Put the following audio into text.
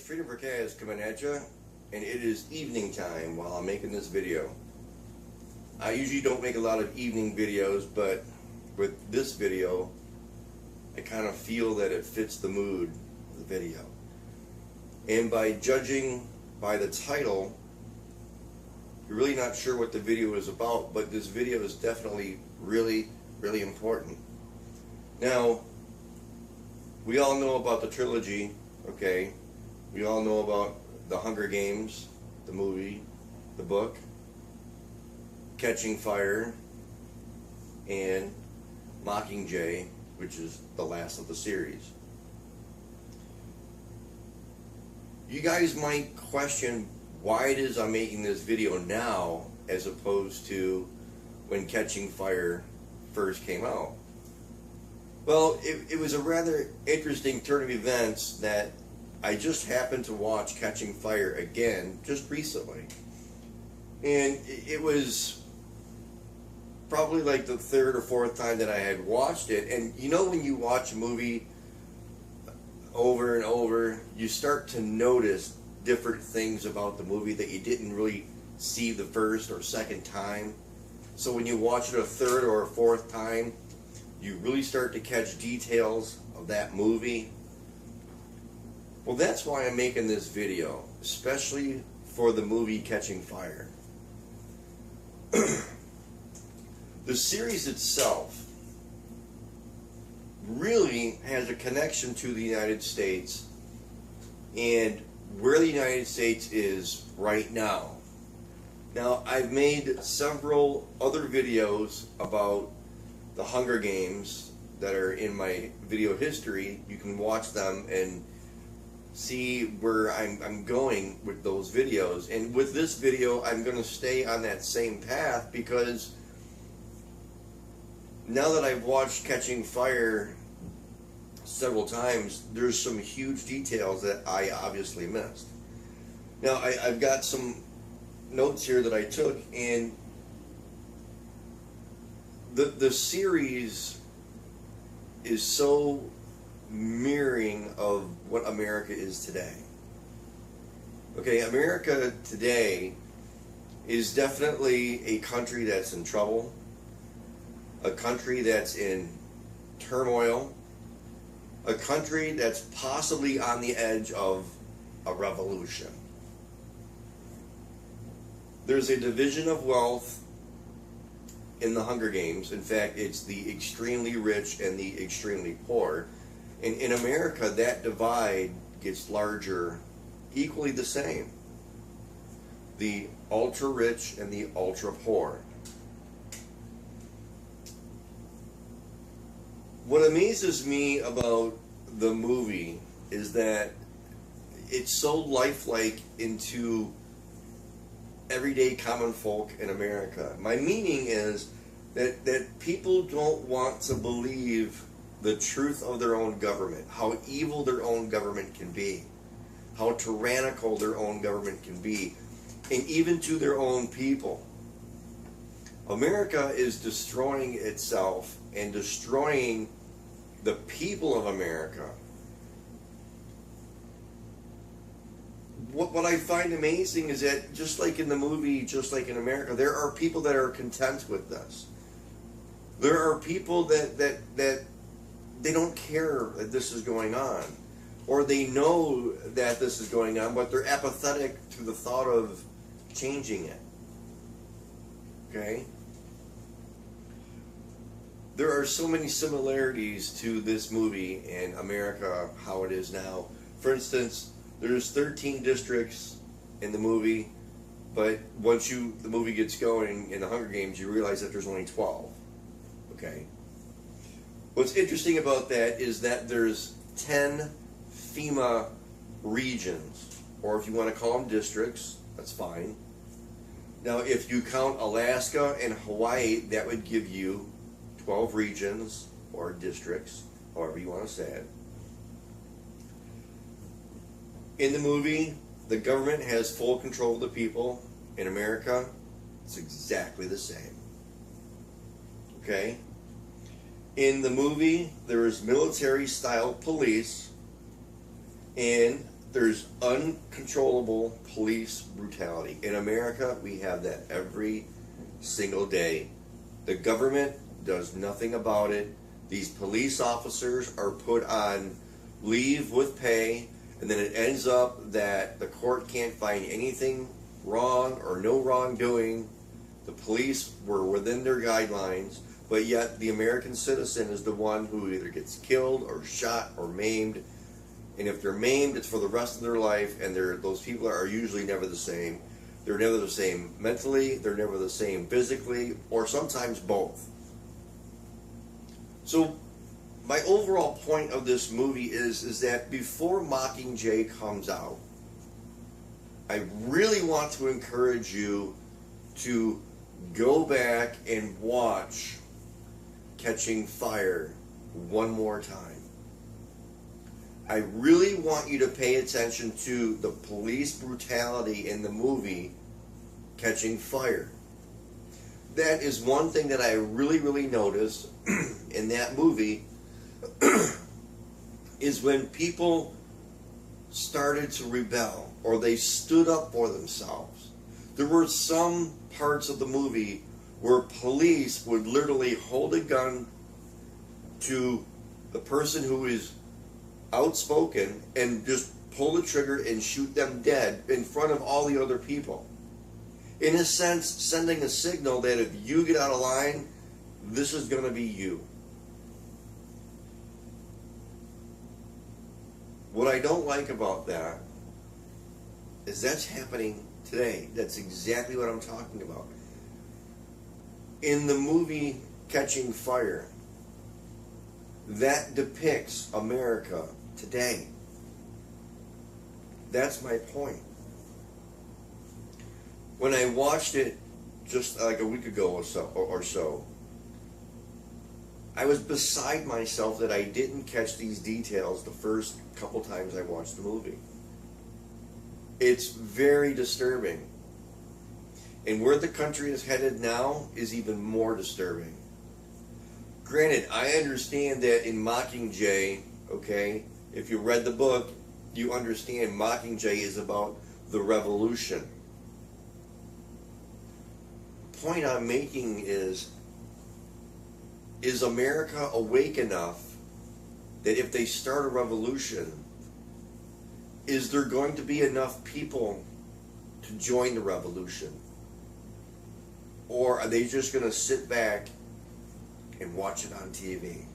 Freedom for Kaz coming at you, and it is evening time while I'm making this video. I usually don't make a lot of evening videos, but with this video, I kind of feel that it fits the mood of the video. And by judging by the title, you're really not sure what the video is about, but this video is definitely really important. Now, we all know about the trilogy, okay? We all know about The Hunger Games, the movie, the book, Catching Fire, and Mockingjay, which is the last of the series. You guys might question why it is I'm making this video now as opposed to when Catching Fire first came out. Well, it was a rather interesting turn of events that I just happened to watch Catching Fire again just recently. And it was probably like the third or fourth time that I had watched it. And you know, when you watch a movie over and over, you start to notice different things about the movie that you didn't really see the first or second time. So when you watch it a third or a fourth time, you really start to catch details of that movie. Well, that's why I'm making this video, especially for the movie Catching Fire. The series itself really has a connection to the United States and where the United States is right now. Now, I've made several other videos about the Hunger Games that are in my video history. You can watch them and see where I'm going with those videos. And with this video, I'm going to stay on that same path because now that I've watched Catching Fire several times, there's some huge details that I obviously missed. Now, I've got some notes here that I took, and the series is so mirroring of what America is today. Okay, America today is definitely a country that's in trouble, a country that's in turmoil, a country that's possibly on the edge of a revolution. There's a division of wealth in the Hunger Games. In fact, it's the extremely rich and the extremely poor. And in America, that divide gets larger, equally the same. The ultra rich and the ultra poor. What amazes me about the movie is that it's so lifelike into everyday common folk in America. My meaning is that people don't want to believe the truth of their own government, how evil their own government can be, how tyrannical their own government can be, and even to their own people. America is destroying itself and destroying the people of America. What I find amazing is that just like in the movie, just like in America, there are people that are content with this. There are people that they don't care that this is going on, or they know that this is going on, but they're apathetic to the thought of changing it. Okay? There are so many similarities to this movie and America, how it is now. For instance, there's 13 districts in the movie, but once the movie gets going in the Hunger Games, you realize that there's only 12. Okay? What's interesting about that is that there's 10 FEMA regions, or if you want to call them districts, that's fine. Now, if you count Alaska and Hawaii, that would give you 12 regions or districts, however you want to say it. In the movie, the government has full control of the people. In America, it's exactly the same. Okay? In the movie, there is military-style police, and there's uncontrollable police brutality. In America, we have that every single day. The government does nothing about it. These police officers are put on leave with pay, and then it ends up that the court can't find anything wrong or no wrongdoing. The police were within their guidelines, but yet the American citizen is the one who either gets killed or shot or maimed. And if they're maimed, it's for the rest of their life, and those people are usually never the same. They're never the same mentally, they're never the same physically, or sometimes both. So my overall point of this movie is that before Mockingjay comes out, I really want to encourage you to go back and watch Catching Fire one more time. I really want you to pay attention to the police brutality in the movie Catching Fire. That is one thing that I really noticed in that movie is when people started to rebel or they stood up for themselves. There were some parts of the movie where police would literally hold a gun to the person who is outspoken and just pull the trigger and shoot them dead in front of all the other people. In a sense, sending a signal that if you get out of line, this is going to be you. What I don't like about that is that's happening today. That's exactly what I'm talking about. In the movie Catching Fire, that depicts America today. That's my point. When I watched it just like a week ago or so, I was beside myself that I didn't catch these details the first couple times I watched the movie. It's very disturbing. And where the country is headed now is even more disturbing. Granted, I understand that in Mockingjay, okay, if you read the book, you understand Mockingjay is about the revolution. The point I'm making is America awake enough that if they start a revolution, is there going to be enough people to join the revolution? Or are they just going to sit back and watch it on TV?